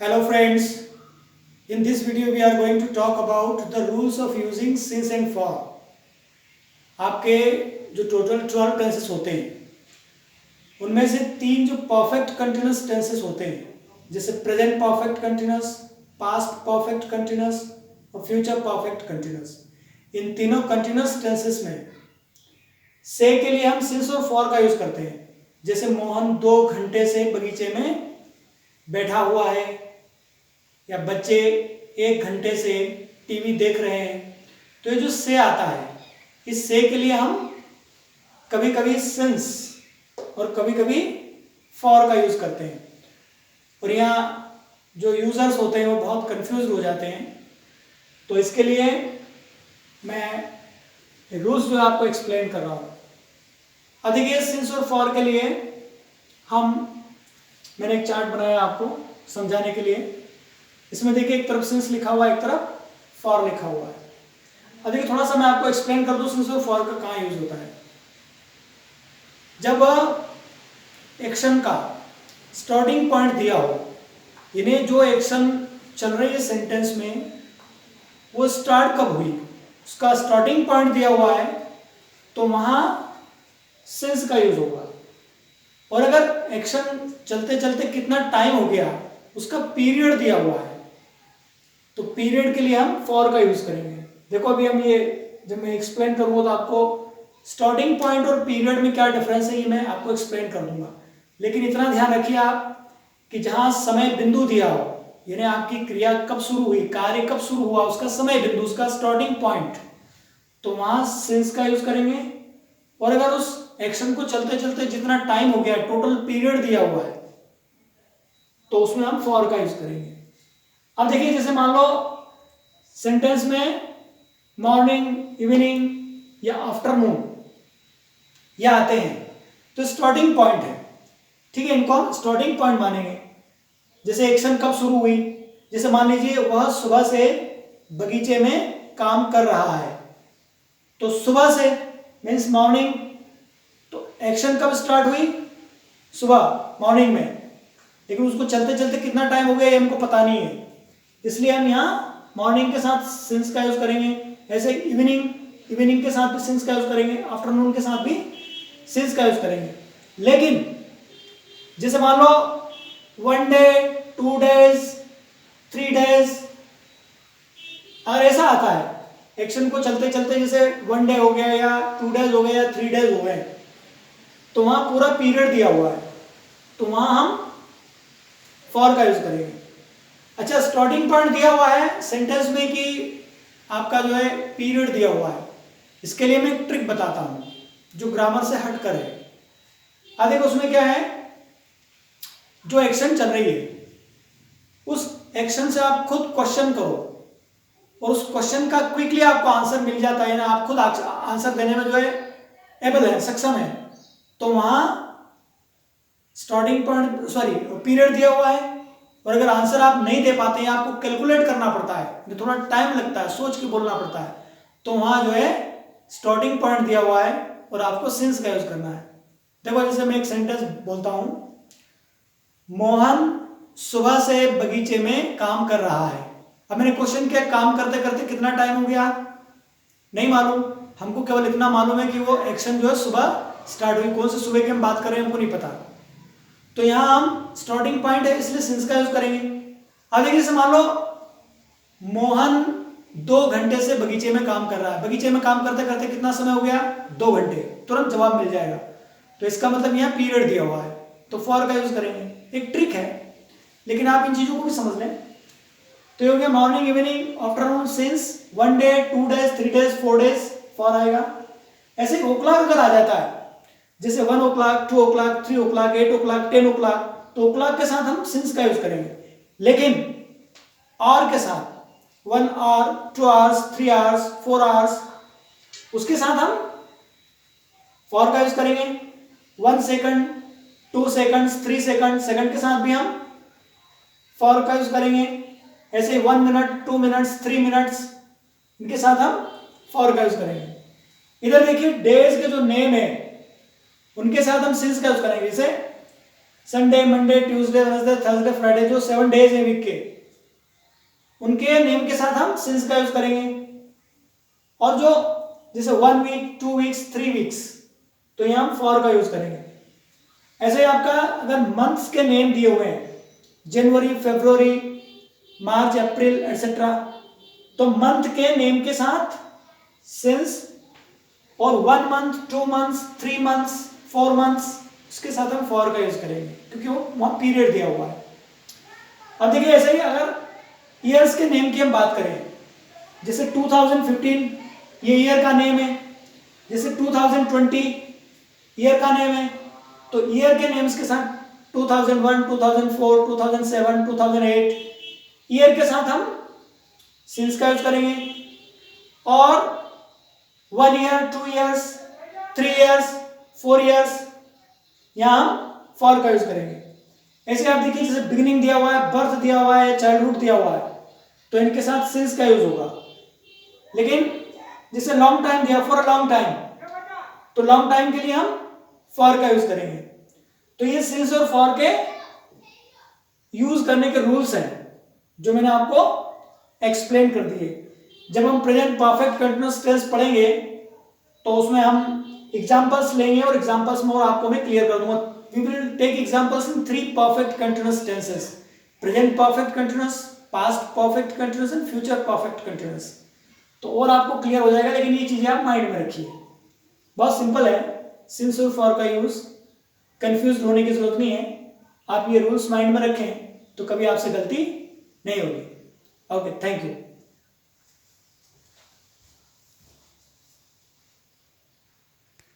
Hello friends, in this video we are going to talk about the rules of using since and for। आपके जो total 12 tenses होते हैं उनमें से 3 जो परफेक्ट कंटिन्यूस टेंसेस होते हैं जैसे present perfect continuous, past perfect continuous और फ्यूचर परफेक्ट कंटिन्यूस। इन तीनों कंटिन्यूस टेंसेस में से के लिए हम सिंस और फॉर का यूज करते हैं। जैसे मोहन 2 घंटे से बगीचे में बैठा हुआ है, या बच्चे 1 घंटे से टीवी देख रहे हैं। तो ये जो से आता है, इस से के लिए हम कभी कभी सिंस और कभी कभी फॉर का यूज करते हैं, और यहाँ जो यूजर्स होते हैं वो बहुत कंफ्यूज हो जाते हैं। तो इसके लिए मैं रूल्स जो आपको एक्सप्लेन कर रहा हूँ। अब देखिए, सिंस और फॉर के लिए मैंने एक चार्ट बनाया आपको समझाने के लिए। इसमें देखिए, एक तरफ सिंस लिखा हुआ है, एक तरफ फॉर लिखा हुआ है। अब देखिए, थोड़ा सा मैं आपको एक्सप्लेन कर दूं सिंस और फॉर का कहाँ यूज होता है। जब एक्शन का स्टार्टिंग पॉइंट दिया हो, यानी जो एक्शन चल रही है सेंटेंस में वो स्टार्ट कब हुई, उसका स्टार्टिंग पॉइंट दिया हुआ है, तो वहां सिंस का यूज होगा। और अगर एक्शन चलते चलते कितना टाइम हो गया, उसका पीरियड दिया हुआ है, तो पीरियड के लिए हम फॉर का यूज करेंगे। देखो, अभी हम ये जब मैं एक्सप्लेन करूंगा तो आपको स्टार्टिंग पॉइंट और पीरियड में क्या डिफरेंस है ये मैं आपको एक्सप्लेन कर दूंगा। लेकिन इतना ध्यान रखिए आप कि जहां समय बिंदु दिया हो, यानी आपकी क्रिया कब शुरू हुई, कार्य कब शुरू हुआ, उसका समय बिंदु, उसका स्टार्टिंग पॉइंट, तो वहां सिंस का यूज करेंगे। और अगर उस एक्शन को चलते चलते जितना टाइम हो गया, टोटल पीरियड दिया हुआ है, तो उसमें हम फॉर का यूज करेंगे। अब देखिए, जैसे मान लो सेंटेंस में मॉर्निंग, इवनिंग या आफ्टरनून ये आते हैं, तो स्टार्टिंग पॉइंट है, ठीक है, इनको हम स्टार्टिंग पॉइंट मानेंगे। जैसे एक्शन कब शुरू हुई, जैसे मान लीजिए वह सुबह से बगीचे में काम कर रहा है, तो सुबह से मीन्स मॉर्निंग, तो एक्शन कब स्टार्ट हुई, सुबह मॉर्निंग में, लेकिन उसको चलते चलते कितना टाइम हो गया ये हमको पता नहीं है, इसलिए हम यहाँ मॉर्निंग के साथ सिंस का यूज करेंगे। ऐसे इवनिंग के साथ भी सिंस का यूज करेंगे, आफ्टरनून के साथ भी सिंस का यूज करेंगे। लेकिन जैसे मान लो 1 डे, 2 डेज, 3 डेज, अगर ऐसा आता है एक्शन को चलते चलते, जैसे 1 डे हो गया या 2 डेज हो गए या 3 डेज हो गए, तो वहां पूरा पीरियड दिया हुआ है, तो वहां हम फॉर का यूज करेंगे। अच्छा, स्टार्टिंग पॉइंट दिया हुआ है सेंटेंस में कि आपका जो है पीरियड दिया हुआ है, इसके लिए मैं एक ट्रिक बताता हूं जो ग्रामर से हटकर है। देखो, उसमें क्या है, जो एक्शन चल रही है उस एक्शन से आप खुद क्वेश्चन करो, और उस क्वेश्चन का क्विकली आपको आंसर मिल जाता है ना, आप खुद आंसर देने में जो है एबल है, सक्षम है, तो वहां स्टार्टिंग पॉइंट पीरियड दिया हुआ है। और अगर आंसर आप नहीं दे पाते हैं, आपको कैलकुलेट करना पड़ता है, थोड़ा टाइम लगता है, सोच के बोलना पड़ता है, तो वहां जो है स्टार्टिंग पॉइंट दिया हुआ है और आपको सिंस का यूज करना है। देखो, जैसे मैं एक सेंटेंस बोलता हूं, मोहन सुबह से बगीचे में काम कर रहा है। अब मैंने क्वेश्चन किया, काम करते करते कितना टाइम हो गया, नहीं मालूम, हमको केवल इतना मालूम है कि वो एक्शन जो है सुबह स्टार्ट हुई। कौन से सुबह की हम बात कर रहे हैं हमको नहीं पता, तो यहां हम स्टार्टिंग पॉइंट है इसलिए सिंस का यूज करेंगे। अब देखिए, जैसे मान लो मोहन 2 घंटे से बगीचे में काम कर रहा है, बगीचे में काम करते करते कितना समय हो गया, 2 घंटे, तुरंत जवाब मिल जाएगा, तो इसका मतलब यहाँ पीरियड दिया हुआ है, तो फॉर का यूज करेंगे। एक ट्रिक है, लेकिन आप इन चीजों को भी समझ लें। तो ये हो गया morning, evening, afternoon, since, 1 day, 2 days, 3 days, 4 days, for आएगा। ऐसे ही ओक्लॉक अगर आ जाता है, जैसे 1 o'clock, 2 o'clock, 3 o'clock, 8 o'clock, 10 o'clock, तो o'clock के साथ हम सिंस का यूज करेंगे। लेकिन और के साथ 1 hour, 2 hours, 3 hours, 4 hours, उसके साथ हम फॉर का यूज करेंगे। 1 second, 2 seconds, 3 seconds, सेकंड के साथ भी हम फॉर का यूज करेंगे। ऐसे 1 minute, 2 minutes, 3 minutes, इनके साथ हम फॉर का यूज करेंगे। इधर देखिए, डेज के जो नेम है उनके साथ हम सिंस का यूज करेंगे। जैसे Sunday, Monday, Tuesday, Wednesday, Thursday, Friday, जो 7 डेज है वीक के, उनके नेम के साथ हम सिंस का यूज करेंगे। और जो जैसे 1 वीक, 2 वीक्स, 3 वीक्स, तो यहाँ हम फॉर का यूज करेंगे। ऐसे ही आपका अगर मंथ्स के नेम दिए हुए हैं, जनवरी, फरवरी, मार्च, अप्रैल एटसेट्रा, तो मंथ के नेम के साथ सिंस, और 1 मंथ, 2 मंथ्स, 3 मंथ्स, 4 मंथ्स, उसके साथ हम फॉर का यूज करेंगे क्योंकि वो वहां पीरियड दिया हुआ है। अब देखिए ऐसे ही अगर ईयर्स के नेम की हम बात करें, जैसे 2015 ये ईयर का नेम है, जैसे 2020 ईयर का नेम है, तो ईयर के नेम्स के साथ 2001, 2004, 2007, 2008 ईयर के साथ हम सिंस का यूज करेंगे। और 1 ईयर, 2 ईयर्स, 3 ईयर्स, 4 ईयर्स, यहां हम फॉर का यूज करेंगे। ऐसे आप देखिए जैसे बिगिनिंग दिया हुआ है, बर्थ दिया हुआ है, चाइल्डहुड दिया हुआ है, तो इनके साथ सिंस का यूज होगा। लेकिन जैसे लॉन्ग टाइम दिया, फॉर अ लॉन्ग टाइम, तो लॉन्ग टाइम के लिए हम फॉर का यूज करेंगे। तो ये सिंस और फॉर के यूज करने के रूल्स हैं जो मैंने आपको एक्सप्लेन कर दिए। जब हम प्रेजेंट परफेक्ट कंटीन्यूअस टेंस पढ़ेंगे तो उसमें हम एग्जांपल्स लेंगे और एग्जांपल्स में और आपको मैं क्लियर कर दूंगा। We will take examples in 3 perfect continuous tenses: present perfect continuous, past perfect continuous and future perfect continuous. तो और आपको क्लियर हो जाएगा, लेकिन ये चीजें आप माइंड में रखिए। बहुत सिंपल है सिंस और फॉर का यूज, कंफ्यूज होने की जरूरत नहीं है। आप ये रूल्स माइंड में रखें तो कभी आपसे गलती नहीं होगी। Okay, thank you.